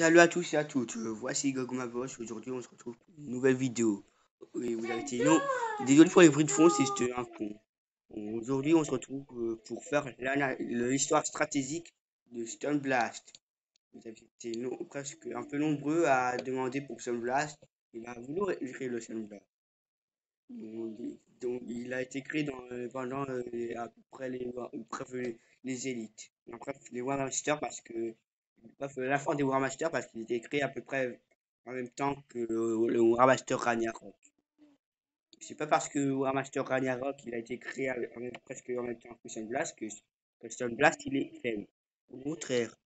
Salut à tous et à toutes, voici Gogoma Boss. Aujourd'hui on se retrouve pour une nouvelle vidéo. Oui, vous avez été non, désolé pour les bruits de fond, c'est juste un con. Aujourd'hui on se retrouve pour faire l'histoire stratégique de Stone Blast. Vous avez été presque un peu nombreux à demander pour Stone Blast. Il a voulu créer le Stone Blast. Donc, il a été créé pendant à peu près les élites. Après les War Masters parce que bref, la fin des War Masters parce qu'il était créé à peu près en même temps que le War Master Ragnarok. C'est pas parce que War Master Ragnarok il a été créé presque en même temps que Stone Blast que Stone Blast il est faible. Au contraire,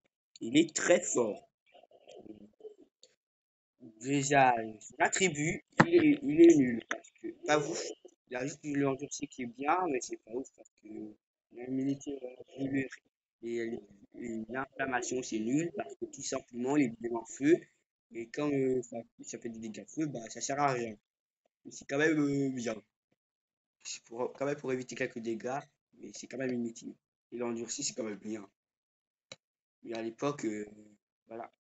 il est très fort. Déjà, son attribut, il est nul. Parce que, pas ouf. Il a juste une endurci qui est bien, mais c'est pas ouf parce que l'immunité brûlure et l'inflammation, c'est nul parce que tout simplement, il est en feu. Et quand ça fait des dégâts de feu, bah, ça sert à rien. Mais c'est quand même bien. Quand même pour éviter quelques dégâts, mais c'est quand même inutile. Et l'endurci, c'est quand même bien. Mais à l'époque, voilà.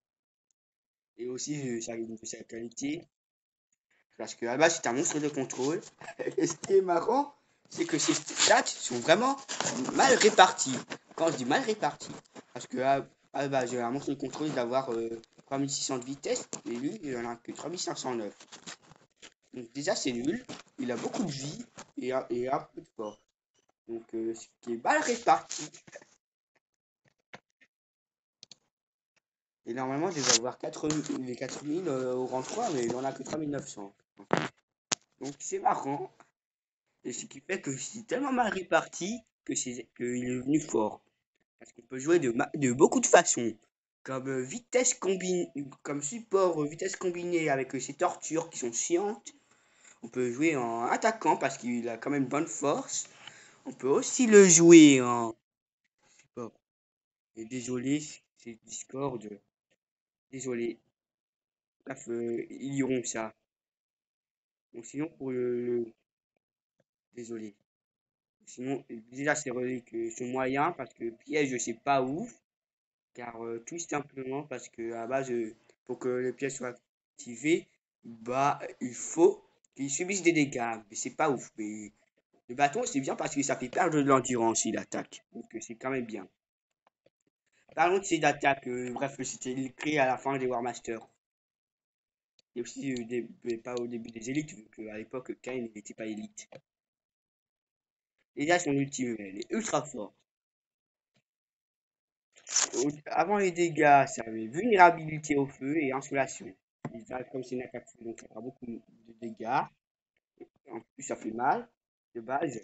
Et aussi, sa qualité. Parce que à la base, c'est un monstre de contrôle. Et ce qui est marrant, c'est que ses stats sont vraiment mal répartis. Quand je dis mal répartis, parce que à la base, un monstre de contrôle d'avoir 3600 de vitesse, et lui, il en a que 3509. Donc déjà, c'est nul. Il a beaucoup de vie et un peu de force. Donc ce qui est mal réparti. Et normalement, il devait avoir 4000, les 4000 au rang 3, mais il en a que 3900. Donc c'est marrant. Et ce qui fait que c'est tellement mal réparti qu'il est devenu fort. Parce qu'on peut jouer de beaucoup de façons. Comme comme support vitesse combinée avec ses tortures qui sont chiantes. On peut jouer en attaquant parce qu'il a quand même bonne force. On peut aussi le jouer en support. Et désolé, c'est Discord. Désolé. Bref, ils iront ça. Donc sinon pour désolé. Sinon, déjà ces reliques sont moyens parce que piège, je sais pas où. Car tout simplement parce que à la base, pour que le piège soit activé, bah il faut qu'il subisse des dégâts. Mais c'est pas ouf. Mais le bâton, c'est bien parce que ça fait perdre de l'endurance il attaque. Donc c'est quand même bien. Parlons de ces attaques. Bref, c'était créé à la fin des War Masters. Et aussi mais pas au début des élites, vu qu'à l'époque, Kain n'était pas élite. Déjà, son ultime, elle est ultra forte. Avant les dégâts, ça avait vulnérabilité au feu et insolation. Comme c'est une attaque feu, donc ça fera beaucoup de dégâts. En plus, ça fait mal de base.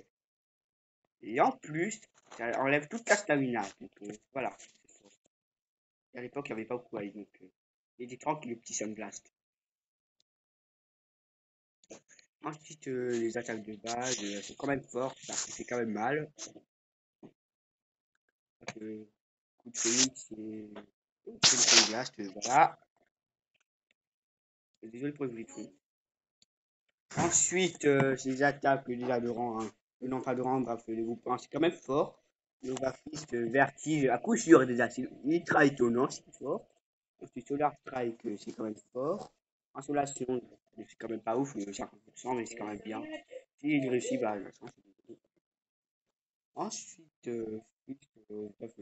Et en plus, ça enlève toute la stamina. Donc voilà. Et à l'époque, il n'y avait pas beaucoup à donc il était tranquille, le petit Sunblast. Ensuite, les attaques de base sont quand même fortes parce que c'est quand même mal. Donc, coup de phoenix, c'est le Sunblast, voilà. Désolé pour le bruit de fond. Ensuite, ces attaques déjà de rang 1, non pas de rang, bref, les groupes 1, c'est quand même fort. Nova Fist, Vertige, à coup sûr déjà, c'est ultra étonnant, c'est fort. Ensuite, Solar Strike, c'est quand même fort. Insolation, c'est quand même pas ouf, 50%, mais c'est quand même bien. Si il réussit, bah, ensuite, bref,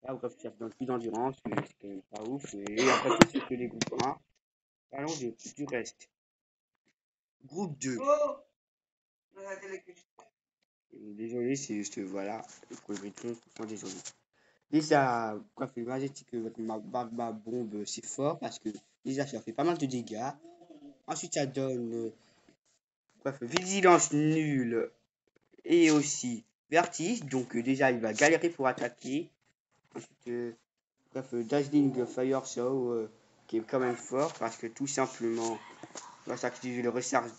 là, bref, ça donne plus d'endurance, mais c'est quand même pas ouf. Et après tout, c'est que les groupes 1. Parlons du reste. Groupe 2. Désolé, c'est juste, voilà, pour le bruit de fond, franchement, désolé. Déjà, bref, le Majestic, ma bombe, c'est fort parce que déjà, ça fait pas mal de dégâts. Ensuite, ça donne, bref, vigilance nulle et aussi vertige. Donc, déjà, il va galérer pour attaquer. Ensuite, bref, Dazzling Fire Show, qui est quand même fort parce que tout simplement, il va s'activer le recharge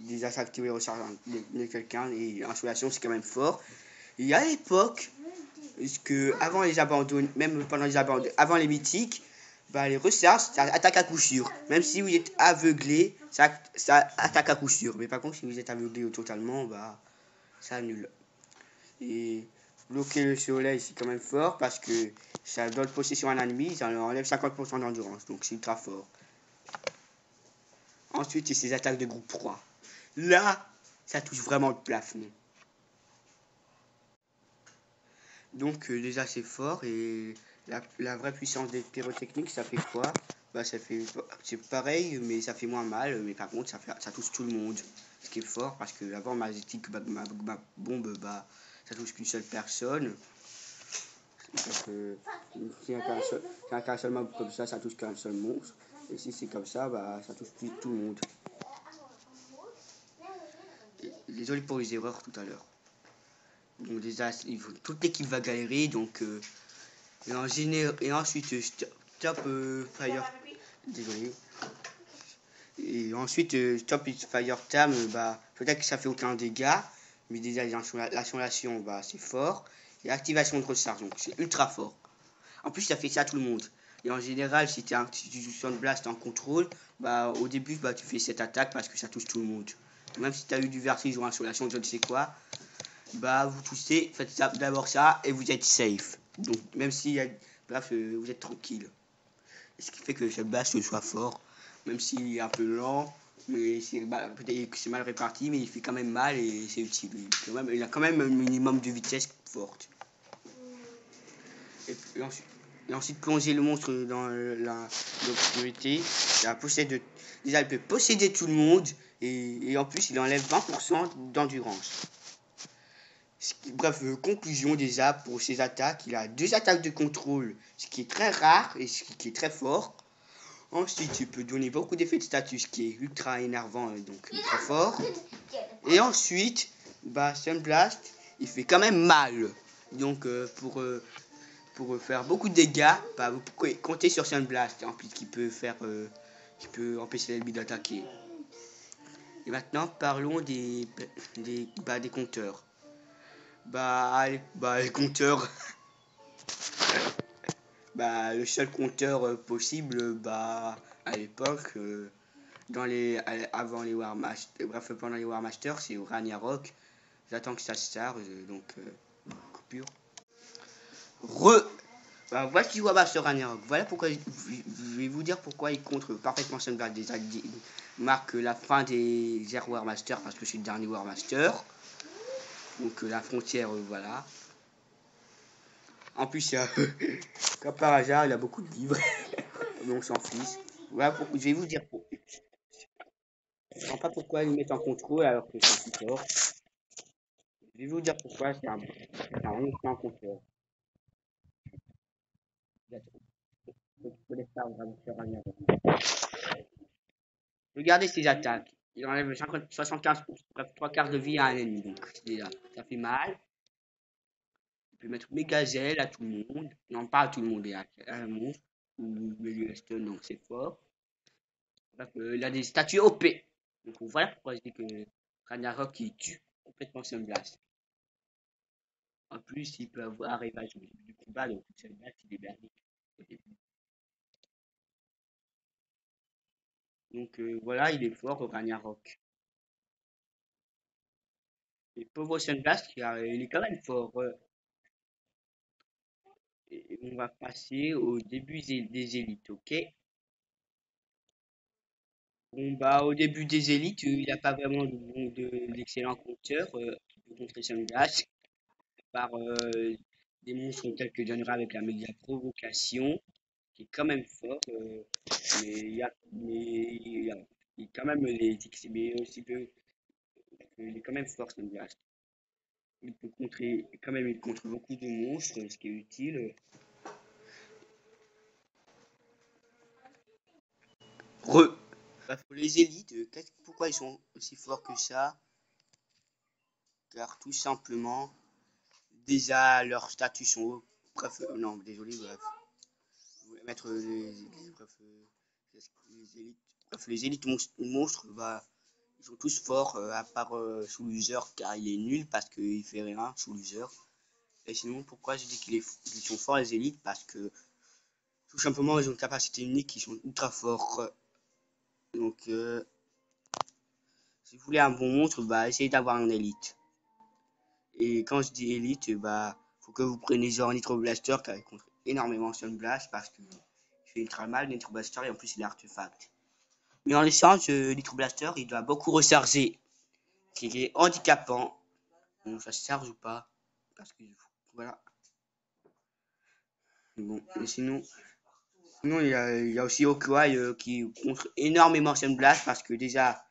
déjà s'activer le recharge de quelqu'un et insolation, c'est quand même fort. Et à l'époque, parce que avant les abandons, même pendant les abandons, avant les mythiques, bah, les recharges, ça attaque à coup sûr. Même si vous êtes aveuglé, ça attaque à coup sûr. Mais par contre, si vous êtes aveuglé totalement, bah, ça annule. Et bloquer le soleil, c'est quand même fort parce que ça donne possession à un ennemi, ça leur enlève 50% d'endurance, donc c'est ultra fort. Ensuite, il y a ses attaques de groupe 3. Là, ça touche vraiment le plafond. Donc déjà c'est fort et la vraie puissance des pyrotechniques, ça fait quoi? Bah ça fait c'est pareil mais ça fait moins mal, mais par contre ça touche tout le monde. Ce qui est fort parce que avant ma bombe bah ça touche qu'une seule personne. Donc si un seul mob comme ça touche qu'un seul monstre. Et si c'est comme ça, bah ça touche tout le monde. Désolé pour les erreurs tout à l'heure. Donc déjà, toute l'équipe va galérer, donc et ensuite stop fire. Désolé. Et ensuite stop fire time, bah peut-être que ça fait aucun dégât, mais déjà l'insolation, bah c'est fort. Et activation de recharge, donc c'est ultra fort. En plus ça fait ça à tout le monde. Et en général, si tu joues Sound Blast en contrôle, bah au début bah tu fais cette attaque parce que ça touche tout le monde. Même si tu as eu du vertige ou insolation, je ne sais quoi, bah vous toussez, faites d'abord ça et vous êtes safe. Donc même si bref, vous êtes tranquille. Ce qui fait que ce blast soit fort, même s'il est un peu lent, mais peut-être que c'est mal réparti, mais il fait quand même mal et c'est utile. Il a quand même un minimum de vitesse forte. Et ensuite, plonger le monstre dans l'obscurité, déjà il peut posséder tout le monde et en plus il enlève 20% d'endurance. Bref, conclusion déjà pour ses attaques, il a 2 attaques de contrôle, ce qui est très rare et ce qui est très fort. Ensuite, il peut donner beaucoup d'effets de statut, ce qui est ultra énervant et donc ultra fort. Et ensuite, bah, Sunblast, il fait quand même mal. Donc, pour faire beaucoup de dégâts, bah, vous pouvez compter sur Sunblast, en plus qui peut empêcher l'ennemi d'attaquer. Et maintenant, parlons des compteurs. Les compteurs. Bah, le seul compteur possible, bah, à l'époque, avant les War Masters, bref, pendant les War Masters, c'est au Ragnarok. J'attends que ça se charge, donc coupure. Bah, voici War Master Ragnarok. Voilà pourquoi je vais vous dire pourquoi il contre parfaitement Sunblast. Déjà, il marque la fin des ères War Master parce que c'est le dernier War Master. Donc la frontière, voilà. En plus, comme par hasard, il a beaucoup de livres, mais on s'en fiche. Voilà, je vais vous dire pourquoi. Je ne comprends pas pourquoi ils mettent en contrôle alors que c'est un support. Je vais vous dire pourquoi c'est un monstre en contrôle. Regardez ses attaques. Il enlève 75, bref, 3 quarts de vie à un ennemi. Donc, déjà, ça fait mal. Il peut mettre méga gel à tout le monde. Non, pas à tout le monde, à un monstre. Ou milieu stun, donc c'est fort. Bref, il a des statuts OP. Donc, voilà pourquoi je dis que Ragnarok, il tue complètement Sunblast. En plus, il peut avoir évasion au début du combat, donc Sunblast, il est bernique au début. Donc, voilà, il est fort au Ragnarok. Et pauvre Sunblast, il est quand même fort. Et on va passer au début des élites, ok? Bon, bah, au début des élites, il n'y a pas vraiment d'excellents compteurs qui peut contrer Sunblast, par des monstres tels que John Ray avec la méga provocation, qui est quand même fort, il y a quand même mais aussi il est quand même fort Sunblast. Il peut contrer, quand même, il contre beaucoup de monstres, ce qui est utile. Re. Les élites, pourquoi ils sont aussi forts que ça? Car tout simplement, déjà leurs statuts sont hauts. Bref, non, désolé, bref. Je voulais mettre les élites. Bref, les élites monstres, bah, ils sont tous forts, à part sous loser, car il est nul parce qu'il fait rien sous loser. Et sinon, pourquoi je dis qu'ils sont forts les élites? Parce que tout simplement, ils ont une capacité unique, ils sont ultra forts. Donc, si vous voulez un bon monstre, bah, essayez d'avoir un élite. Et quand je dis élite, bah, faut que vous preniez genre Nitro Blaster qui contre énormément Sun Blast parce que il fait ultra mal Nitro Blaster et en plus il est artefact. Mais en échange, Nitro Blaster il doit beaucoup recharger, ce qui est handicapant. Bon, ça se charge ou pas parce que voilà. Bon, et sinon il y a aussi Okwai qui contre énormément Sun Blast parce que déjà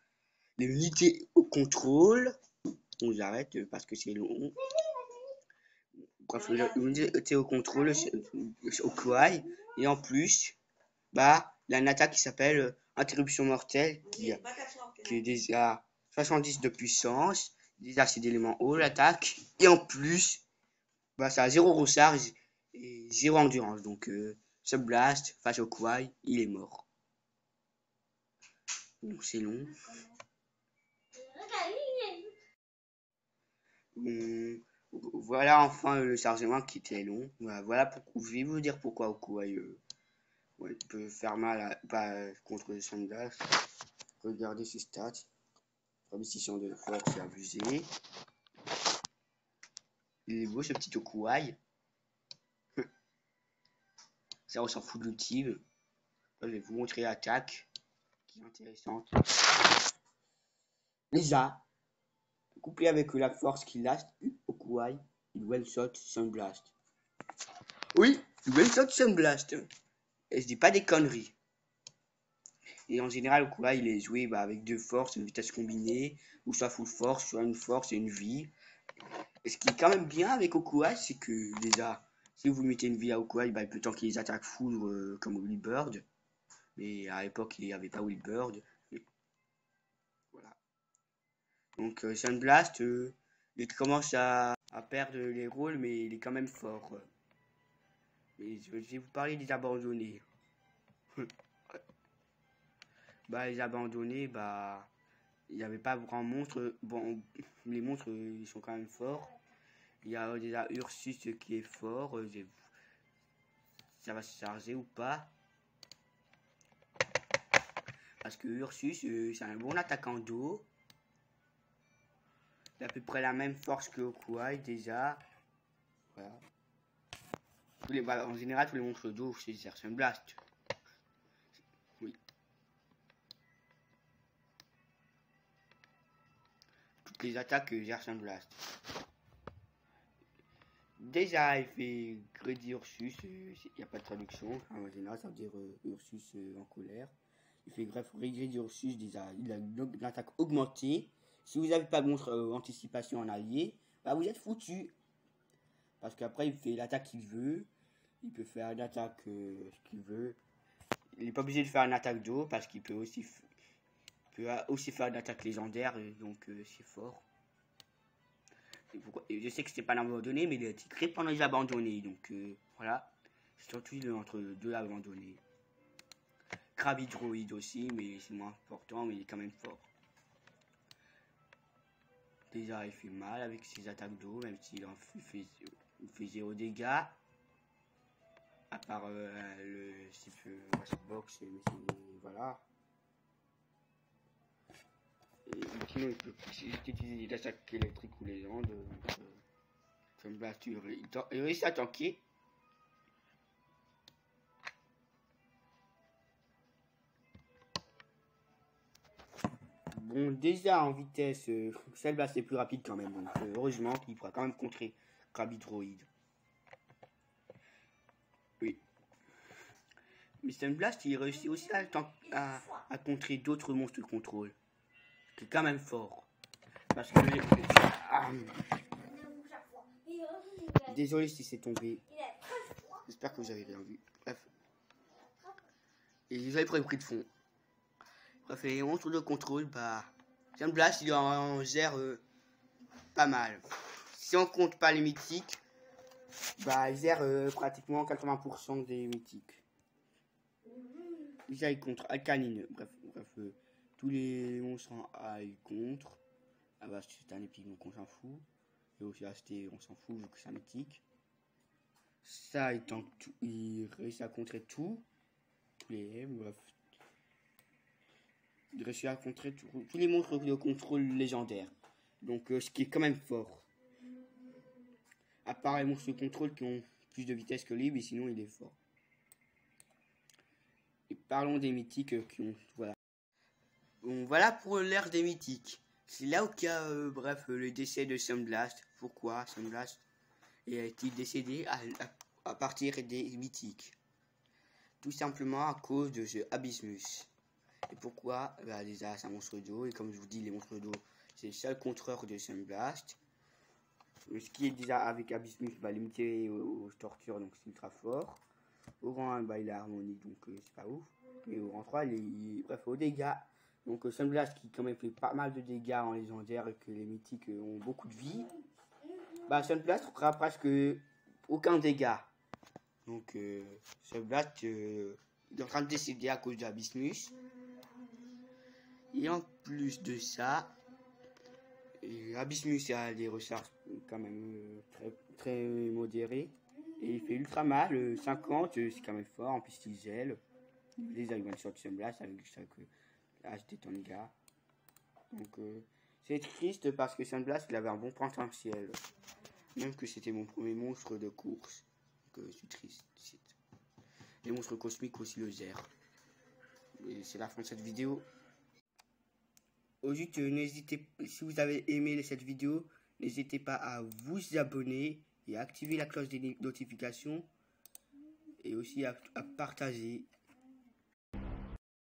les unités au contrôle. On j'arrête parce que c'est long. Bref, l'unité au contrôle au Kwai. Et en plus, bah, il y a une attaque qui s'appelle Interruption Mortelle qui est déjà 70 de puissance. Déjà, c'est d'éléments haut l'attaque. Et en plus, bah, ça a 0 recharge et 0 endurance. Donc, ce blast face au Kwai, il est mort. Donc, c'est long. Voilà enfin le chargement qui était long. Voilà je vais vous dire pourquoi Okwai peut faire mal contre le Sandblast. Regardez ses stats. Remission de force et abusé. Il est beau ce petit Okwai. Ça on s'en fout de l'outil. Je vais vous montrer l'attaque qui est intéressante. Déjà, couplé avec la force qu'il a, Okwai, il one-shot Sunblast. Oui, il one-shot Sunblast. Et je dis pas des conneries. Et en général, Okwai, il est joué avec deux forces, une vitesse combinée, ou soit full force, soit une force et une vie. Et ce qui est quand même bien avec Okwai, c'est que déjà, si vous mettez une vie à Okwai, il peut tanker les attaques foudre comme Willy Bird. Mais à l'époque, il n'y avait pas Willy Bird. Voilà. Donc, Sunblast, il commence à perdre les rôles, mais il est quand même fort. Et je vais vous parler des abandonnés. Les abandonnés, il n'y avait pas grand monstre. Bon, les monstres, ils sont quand même forts. Il y a déjà Ursus qui est fort. Ça va se charger ou pas? Parce que Ursus, c'est un bon attaquant d'eau. Il a à peu près la même force que Okwai déjà. Voilà. En général, tous les monstres d'eau, c'est Sunblast. Oui. Toutes les attaques Sunblast. Déjà, il fait Greedy Ursus, il n'y a pas de traduction. En général, ça veut dire Ursus en colère. Il fait Greedy Ursus, déjà, il a une attaque augmentée. Si vous n'avez pas de monstre anticipation en allié, vous êtes foutu. Parce qu'après, il fait l'attaque qu'il veut. Il peut faire une attaque ce qu'il veut. Il n'est pas obligé de faire une attaque d'eau parce qu'il peut aussi, faire une attaque légendaire. Donc, c'est fort. Et je sais que c'était pas l'abandonné, mais il a été créé pendant les abandonnés. Donc, voilà. C'est surtout entre deux abandonnés. Crabhydroid aussi, mais c'est moins important, mais il est quand même fort. Déjà, il fait mal avec ses attaques d'eau, même s'il fait 0 dégâts. À part le box, mais voilà. Et sinon, il peut utiliser des attaques électriques ou légendes. Comme Blast, il réussit à tanker. Bon, déjà en vitesse, celle-là c'est plus rapide quand même. Donc, heureusement qu'il pourra quand même contrer Crabhydroid. Oui. Mais Sunblast, il réussit aussi à contrer d'autres monstres de contrôle. C'est quand même fort. Parce que... Désolé si c'est tombé. J'espère que vous avez bien vu. Bref. Et vous avez pris de fond. Bref, les monstres de contrôle, Sunblast, il en gère pas mal. Si on compte pas les mythiques, il gère pratiquement 80% des mythiques. Déjà, il contre Alkaline. Bref, tous les monstres en A, il contre. C'est un épique, donc on s'en fout. Et aussi acheter, on s'en fout vu que c'est un mythique. Ça, il réussit à contrer tout. Bref. Il réussit à contrer tous les monstres de contrôle légendaires. Donc, ce qui est quand même fort. À part les monstres de contrôle qui ont plus de vitesse que lui, mais sinon il est fort. Et parlons des mythiques qui ont... Voilà. Bon, voilà pour l'ère des mythiques. C'est là où il y a, le décès de Sunblast. Pourquoi Sunblast est-il décédé à partir des mythiques? Tout simplement à cause de ce Abysmus. Et pourquoi? Bah, déjà, c'est un monstre d'eau. Et comme je vous dis, les monstres d'eau, c'est le seul contreur de Sunblast. Ce qui est déjà avec Abysmus, bah, limité aux tortures, donc c'est ultra fort. Au rang 1, bah, il est harmonique, donc c'est pas ouf. Et au rang 3, bref, aux dégâts. Donc Sunblast qui quand même fait pas mal de dégâts en légendaire et que les mythiques ont beaucoup de vie. Bah Sunblast fera presque aucun dégât. Donc Sunblast est en train de décéder à cause d'Abysmus. Et en plus de ça, Abysmus a des recharges quand même très modérées. Et il fait ultra mal, 50, c'est quand même fort, en plus il gèle. Les one shot Sunblast avec chaque HD ton gars. Donc c'est triste parce que Sunblast il avait un bon potentiel. Même que c'était mon premier monstre de course. Donc je suis triste. Les monstres cosmiques aussi le gèrent. Et c'est la fin de cette vidéo. Au juste, n'hésitez, si vous avez aimé cette vidéo, n'hésitez pas à vous abonner et à activer la cloche des notifications. Et aussi à partager.